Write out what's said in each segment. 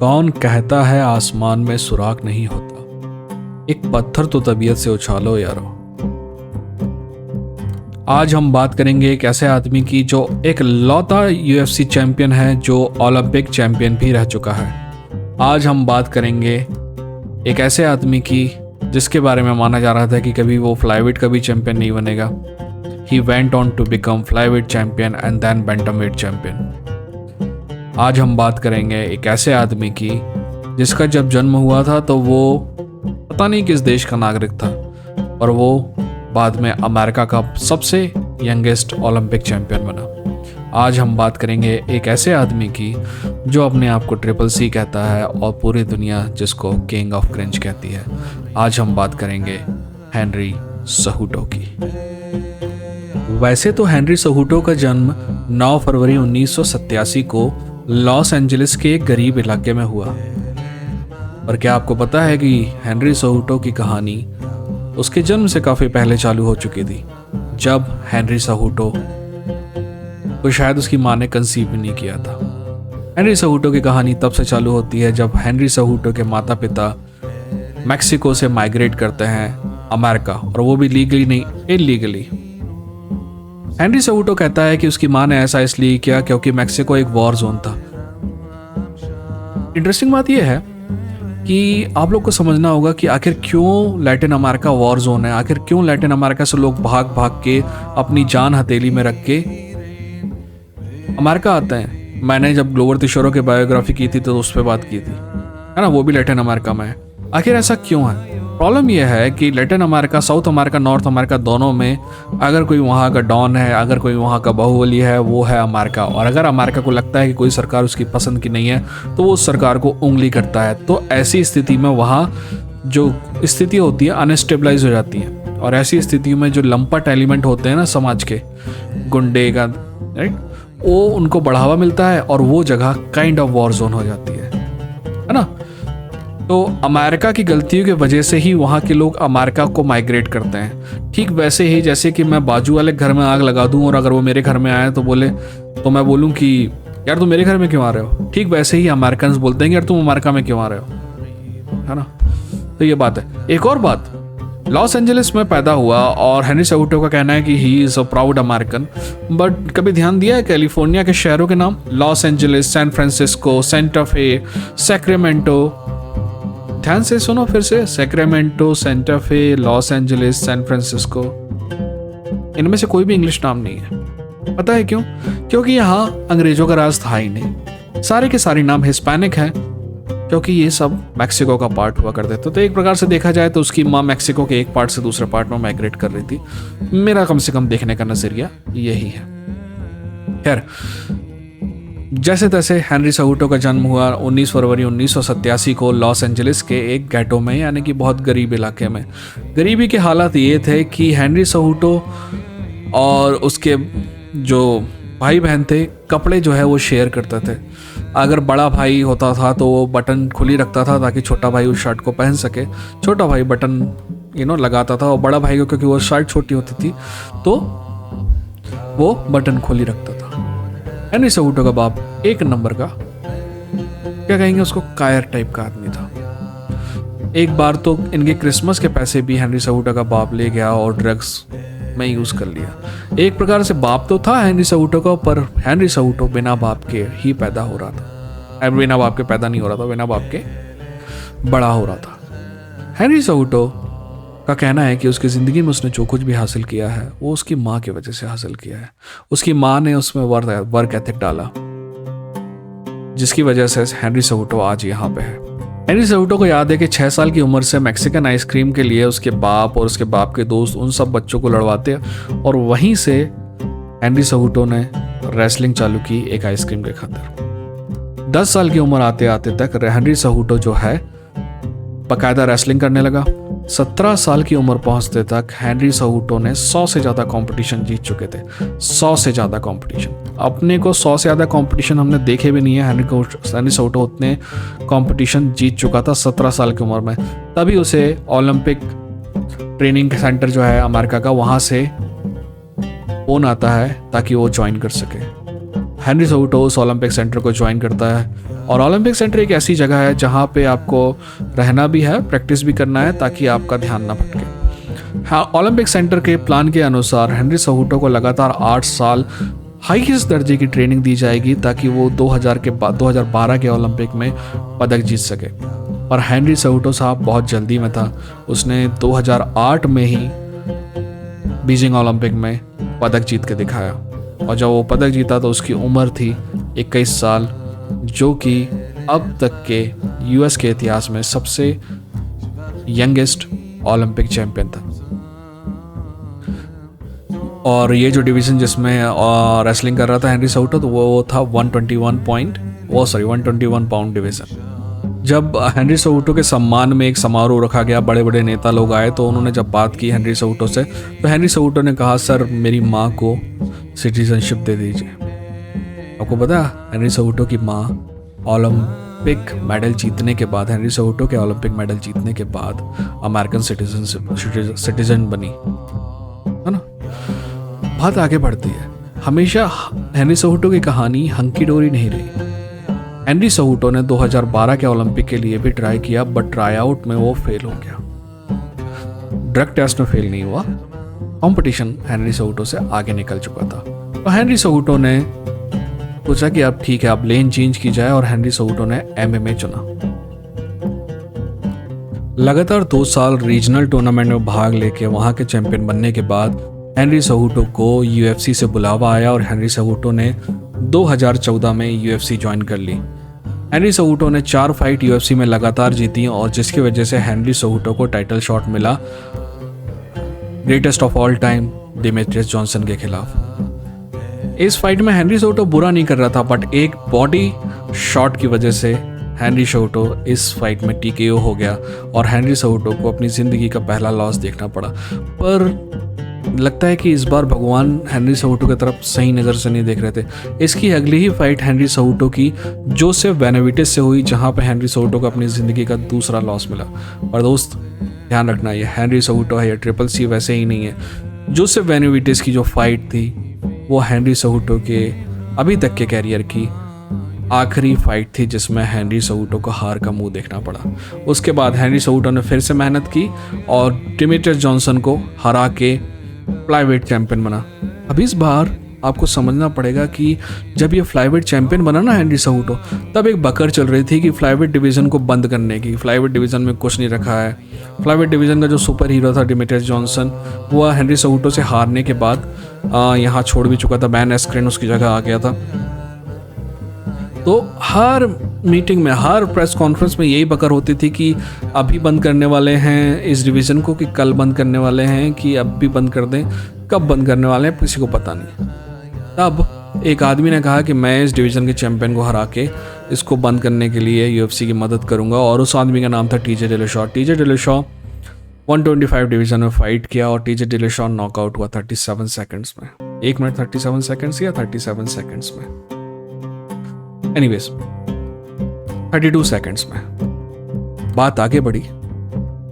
कौन कहता है आसमान में सुराग नहीं होता, एक पत्थर तो तबीयत से उछालो यारो। आज हम बात करेंगे एक ऐसे आदमी की जो एक लौता यूएफसी चैंपियन है, जो ओलंपिक चैंपियन भी रह चुका है। आज हम बात करेंगे एक ऐसे आदमी की जिसके बारे में माना जा रहा था कि कभी वो फ्लाईवेट का भी चैंपियन नहीं बनेगा। He went on to become flyweight champion and then bantamweight champion. आज हम बात करेंगे एक ऐसे आदमी की जिसका जब जन्म हुआ था तो वो पता नहीं किस देश का नागरिक था, और वो बाद में अमेरिका का सबसे यंगेस्ट ओलंपिक चैंपियन बना। आज हम बात करेंगे एक ऐसे आदमी की जो अपने आप को ट्रिपल सी कहता है और पूरी दुनिया जिसको किंग ऑफ क्रिंज कहती है। आज हम बात करेंगे हेनरी सहूटो की। वैसे तो हेनरी सहूटो का जन्म 9 फरवरी 1987 को लॉस एंजलिस के एक गरीब इलाके में हुआ। पर क्या आपको पता है कि हेनरी सहूटो की कहानी उसके जन्म से काफ़ी पहले चालू हो चुकी थी, जब हेनरी सहूटो को शायद उसकी माँ ने कंसीव भी नहीं किया था। हेनरी सहूटो की कहानी तब से चालू होती है जब हेनरी सहूटो के माता पिता मैक्सिको से माइग्रेट करते हैं अमेरिका, और वो भी लीगली नहीं, इलीगली। हेनरी सहूटो कहता है कि उसकी माँ ने ऐसा इसलिए किया क्योंकि मैक्सिको एक वॉर जोन था। इंटरेस्टिंग बात यह है कि आप लोग को समझना होगा कि आखिर क्यों लैटिन अमेरिका वॉर जोन है, आखिर क्यों लैटिन अमेरिका से लोग भाग भाग के अपनी जान हथेली में रख के अमेरिका आते हैं। मैंने जब ग्लोवर तिशोरो की बायोग्राफी की थी तो उस पर बात की थी, है ना, वो भी लैटिन अमेरिका में है। आखिर ऐसा क्यों है? प्रॉब्लम यह है कि Latin America, south America, north America दोनों में अगर कोई वहाँ का डॉन है, अगर कोई वहाँ का बाहुबली है, वो है अमेरिका। और अगर अमेरिका को लगता है कि कोई सरकार उसकी पसंद की नहीं है तो वो उस सरकार को उंगली करता है। तो ऐसी स्थिति में वहाँ जो स्थिति होती है अनस्टेबलाइज हो जाती है, और ऐसी स्थिति में जो लंपट एलिमेंट होते हैं ना समाज के, गुंडे का, राइट, वो उनको बढ़ावा मिलता है और वो जगह काइंड ऑफ वॉर जोन हो जाती है ना। तो अमेरिका की गलतियों की वजह से ही वहाँ के लोग अमेरिका को माइग्रेट करते हैं। ठीक वैसे ही जैसे कि मैं बाजू वाले घर में आग लगा दूं और अगर वो मेरे घर में आए तो बोले, तो मैं बोलूं कि यार तुम मेरे घर में क्यों आ रहे हो। ठीक वैसे ही अमेरिकन बोलते हैं कि यार तुम अमेरिका में क्यों आ रहे हो, है ना। तो ये बात है। एक और बात, लॉस एंजलिस में पैदा हुआ और हेनरी सहूटो का कहना है कि he is a proud American. But कभी ध्यान दिया है कैलिफोर्निया के शहरों के नाम? Los Angeles, San Francisco, Santa Fe, Sacramento. ध्यान से सुनो फिर से, Sacramento, Santa Fe, Los Angeles, San Francisco. इनमें से कोई भी इंग्लिश नाम नहीं है। पता है क्यों? क्योंकि यहाँ अंग्रेजों का राज था ही नहीं। सारे के सारे नाम हिस्पैनिक हैं, क्योंकि ये सब मैक्सिको का पार्ट हुआ करते थे। तो एक प्रकार से देखा जाए तो उसकी माँ मैक्सिको के एक पार्ट से दूसरे पार्ट में माइग्रेट कर रही थी। मेरा कम से कम देखने का नजरिया यही है। खैर, जैसे तैसे हेनरी सहूटो का जन्म हुआ 19 फरवरी 1987 को लॉस एंजलिस के एक गैटो में, यानी कि बहुत गरीब इलाके में। गरीबी के हालात ये थे कि हेनरी सहूटो और उसके जो भाई बहन थे, कपड़े जो है वो शेयर करते थे। अगर बड़ा भाई होता था तो वो बटन खुली रखता था ताकि छोटा भाई उस शर्ट को पहन सके। छोटा भाई बटन लगाता था, और बड़ा भाई को क्योंकि वो शर्ट छोटी होती थी तो वो बटन खुली रखता था। हेनरी सहूटो का बाप एक नंबर का, क्या कहेंगे उसको, कायर टाइप का आदमी था। एक बार तो इनके क्रिसमस के पैसे भी हेनरी सहूटो का बाप ले गया और ड्रग्स में यूज कर लिया। एक प्रकार से बाप तो था हेनरी सहूटो का, पर हेनरी सहूटो बिना बाप के ही पैदा हो रहा था। बिना बाप के पैदा नहीं हो रहा था, बिना बाप के बड़ा हो रहा था। हेनरी सहूटो का कहना है कि उसकी ज़िंदगी में उसने जो कुछ भी हासिल किया है वो उसकी माँ की वजह से हासिल किया है। उसकी माँ ने उसमें वर्क एथिक डाला, जिसकी वजह से हेनरी सहूटो आज यहाँ पे है। हेनरी सहूटो को याद है कि 6 साल की उम्र से मैक्सिकन आइसक्रीम के लिए उसके बाप और उसके बाप के दोस्त उन सब बच्चों को लड़वाते, और वहीं से हेनरी सहूटो ने रेसलिंग चालू की एक आइसक्रीम के खातिर। 10 साल की उम्र आते आते तक हेनरी सहूटो जो है बाकायदा रेसलिंग करने लगा। 17 साल की उम्र पहुंचते तक हेनरी सहूटो ने 100 से ज़्यादा कंपटीशन जीत चुके थे। 100 से ज़्यादा कंपटीशन। अपने को 100 से ज़्यादा कंपटीशन हमने देखे भी नहीं है। हेनरी सहूटो उतने कंपटीशन जीत चुका था 17 साल की उम्र में। तभी उसे ओलंपिक ट्रेनिंग सेंटर जो है अमेरिका का, वहाँ से फोन आता है ताकि वो ज्वाइन कर सके। हेनरी सहूटो उस ओलंपिक सेंटर को ज्वाइन करता है और ओलंपिक सेंटर एक ऐसी जगह है जहाँ पे आपको रहना भी है, प्रैक्टिस भी करना है ताकि आपका ध्यान ना भटके। हाँ, ओलंपिक सेंटर के प्लान के अनुसार हेनरी सेहूटो को लगातार 8 साल हाईएस्ट दर्जे की ट्रेनिंग दी जाएगी ताकि वो 2012 के ओलंपिक में पदक जीत सके। पर हेनरी सेहूटो साहब बहुत जल्दी में था। उसने 2008 में ही बीजिंग ओलंपिक में पदक जीत के दिखाया, और जब वो पदक जीता तो उसकी उम्र थी 21 साल, जो कि अब तक के यूएस के इतिहास में सबसे यंगेस्ट ओलंपिक चैंपियन था। और ये जो डिवीज़न जिसमें रेसलिंग कर रहा था हेनरी सेहूटो, तो वो था 121 पाउंड डिवीज़न। जब हेनरी सेहूटो के सम्मान में एक समारोह रखा गया, बड़े बड़े नेता लोग आए, तो उन्होंने जब बात की हेनरी सेहूटो से, तो हेनरी सेहूटो ने कहा, सर मेरी माँ को सिटीजनशिप दे दीजिए। आपको पता हेनरी सेहूटो की माँ ओलंपिक मेडल जीतने के बाद, हेनरी सेहूटो के ओलंपिक मेडल जीतने के बाद अमेरिकन सिटीजन बनी, है ना। बात आगे बढ़ती है। हमेशा हेनरी सेहूटो की कहानी हंकी डोरी नहीं रही। हेनरी सेहूटो ने 2012 के ओलंपिक के लिए भी ट्राई किया, बट ट्राई आउट में वो फेल हो गया। ड्रग टेस्ट में फेल नहीं हुआ। कंपटीशन हेनरी सेहूटो से आगे निकल चुका था। तो हेनरी सेहूटो ने सोचा कि अब ठीक है, अब लेन चेंज की जाए, और हेनरी सेहूटो ने एमएमए चुना। लगातार 2 साल रीजनल टूर्नामेंट में भाग लेके वहां के चैंपियन बनने के बाद हेनरी सेहूटो को यूएफसी से बुलावा आया, और हेनरी सेहूटो ने 2014 में यूएफसी ज्वाइन कर ली। हेनरी सेहूटो ने 4 फाइट यूएफसी में लगातार जीती, और जिसकी वजह से हेनरी सेहूटो को टाइटल शॉट मिला greatest of all time Demetrious Johnson के खिलाफ। इस फाइट में हेनरी सेहूटो बुरा नहीं कर रहा था, बट एक बॉडी शॉट की वजह से हेनरी सेहूटो इस फाइट में टीकेओ हो गया, और हेनरी सेहूटो को अपनी ज़िंदगी का पहला लॉस देखना पड़ा। पर लगता है कि इस बार भगवान हेनरी सेहूटो की तरफ सही नज़र से नहीं देख रहे थे। इसकी अगली ही फाइट हेनरी सेहूटो की जोसेफ बेनाविडेस से हुई, जहां पर हेनरी सेहूटो को अपनी ज़िंदगी का दूसरा लॉस मिला। और दोस्त ध्यान रखना, ये हेनरी सेहूटो है, ये ट्रिपल सी वैसे ही नहीं है। जोसेफ बेनाविडेस की जो फाइट थी वो हेनरी सेहूटो के अभी तक के कैरियर की आखिरी फाइट थी, जिसमें हेनरी सेहूटो को हार का मुंह देखना पड़ा। उसके बाद हेनरी सेहूटो ने फिर से मेहनत की और डिमेट्रियस जॉनसन को हरा के फ्लाईवेट चैंपियन बना। अब इस बार आपको समझना पड़ेगा कि जब ये फ्लाईवेट चैंपियन बना ना हेनरी सेहूटो, तब एक बकर चल रही थी कि फ्लाईवेट डिवीज़न को बंद करने की। फ्लाईवेट डिवीज़न में कुछ नहीं रखा है। फ्लाईवेट डिवीज़न का जो सुपर हीरो था डिमेट्रियस जॉनसन, वो हेनरी सेहूटो से हारने के बाद यहाँ छोड़ भी चुका था। बैन एस्क्रेन उसकी जगह आ गया था। तो हर मीटिंग में, हर प्रेस कॉन्फ्रेंस में यही बकर होती थी कि अभी बंद करने वाले हैं इस डिवीज़न को, कि कल बंद करने वाले हैं, कि अब भी बंद कर दें, कब बंद करने वाले हैं किसी को पता नहीं। तब एक आदमी ने कहा कि मैं इस डिवीज़न के चैंपियन को हरा के इसको बंद करने के लिए यूएफसी की मदद करूंगा, और उस आदमी का नाम था TJ Dillashaw. TJ Dillashaw 125 division में फाइट किया, और टीजे डिलेशॉ नॉकआउट हुआ 37 सेकंड्स में। 1 मिनट 37 सेकंड्स या 37 सेकंड्स में, एनीवेज 32 सेकंड्स में। बात आगे बढ़ी।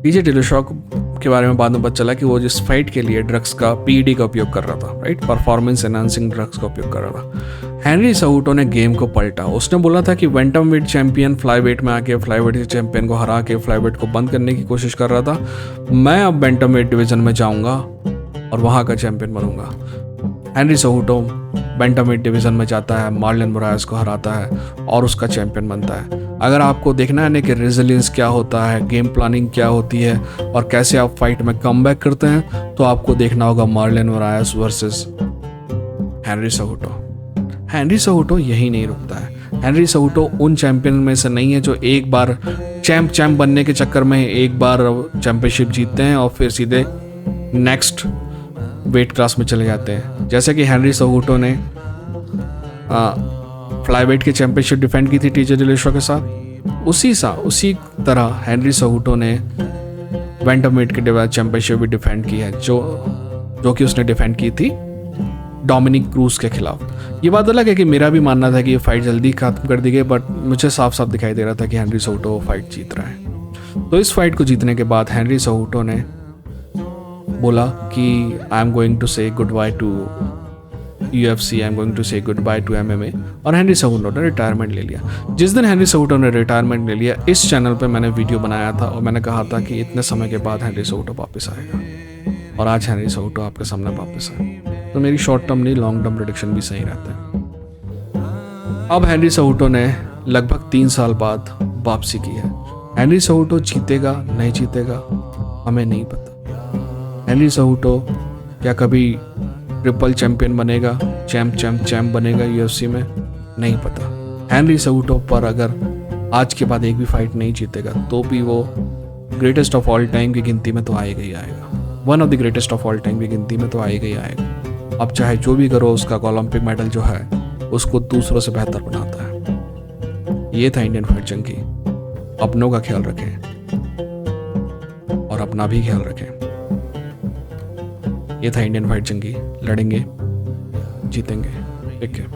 टीजे डिलेशॉ के बारे में बाद में पता चला कि वो जिस फाइट के लिए ड्रग्स का पीईडी का उपयोग कर रहा था, राइट, परफॉर्मेंस एनहांसिंग ड्रग्स का उपयोग कर रहा था। हेनरी सेहूटो ने गेम को पलटा। उसने बोला था कि वेंटमवेट चैंपियन फ्लाईवेट में आके फ्लाईवेट के चैंपियन को हरा के फ्लाईवेट को बंद करने की कोशिश कर रहा था। मैं अब वेंटमवेट डिवीजन में जाऊंगा और वहां का चैंपियन बनूंगा। हेनरी सेहूटो बैंटमवेट डिवीज़न में जाता है, मार्लिन मोरायस को हराता है और उसका चैंपियन बनता है। अगर आपको देखना है ना कि रेजिलियंस क्या होता है, गेम प्लानिंग क्या होती है और कैसे आप फाइट में कमबैक करते हैं, तो आपको देखना होगा Marlon Moraes versus Henry Cejudo. Henry Cejudo यही नहीं रुकता है। हेनरी सेहूटो उन चैंपियन में से नहीं है जो एक बार चैंप बनने के चक्कर में एक बार चैंपियनशिप जीतते हैं और फिर सीधे नेक्स्ट वेट क्लास में चले जाते हैं। जैसे कि हेनरी सेहूटो ने फ्लाईवेट की चैंपियनशिप डिफेंड की थी टीजे डिलेशॉ के साथ, उसी तरह हेनरी सेहूटो ने बैंटमवेट की चैंपियनशिप भी डिफेंड की है, जो कि उसने डिफेंड की थी डोमिनिक क्रूज के खिलाफ। ये बात अलग है कि मेरा भी मानना था कि ये फाइट जल्दी खत्म कर दी गई, बट मुझे साफ साफ दिखाई दे रहा था कि हेनरी सेहूटो फाइट जीत रहा है। तो इस फाइट को जीतने के बाद हेनरी सेहूटो ने बोला कि I am going to say goodbye to UFC, I am going to say goodbye to MMA। और हेनरी सेहूटो ने रिटायरमेंट ले लिया। जिस दिन हेनरी सेहूटो ने रिटायरमेंट ले लिया, इस चैनल पे मैंने वीडियो बनाया था और मैंने कहा था कि इतने समय के बाद हेनरी सेहूटो वापस आएगा, और आज हेनरी सेहूटो आपके सामने वापस आए। तो मेरी शॉर्ट टर्म नहीं, लॉन्ग टर्म प्रेडिक्शन भी सही रहता है। अब हेनरी सेहूटो ने लगभग 3 साल बाद वापसी की है। हेनरी सेहूटो जीतेगा नहीं जीतेगा हमें नहीं पता। हेनरी सेहूटो क्या कभी ट्रिपल चैंपियन बनेगा, चैम्प बनेगा UFC में, नहीं पता। हेनरी सेहूटो पर अगर आज के बाद एक भी फाइट नहीं जीतेगा तो भी वो ग्रेटेस्ट ऑफ ऑल टाइम की गिनती में तो आएगा ही आएगा। One of the greatest of all time की गिनती में तो आएगा ही आएगा। अब चाहे जो भी करो, उसका ओलंपिक मेडल जो है उसको दूसरों से बेहतर बनाता है। ये था इंडियन फाइट जंगी। अपनों का ख्याल रखें और अपना भी ख्याल रखें। ये था इंडियन फाइट जंगी। लड़ेंगे, जीतेंगे। ठीक है।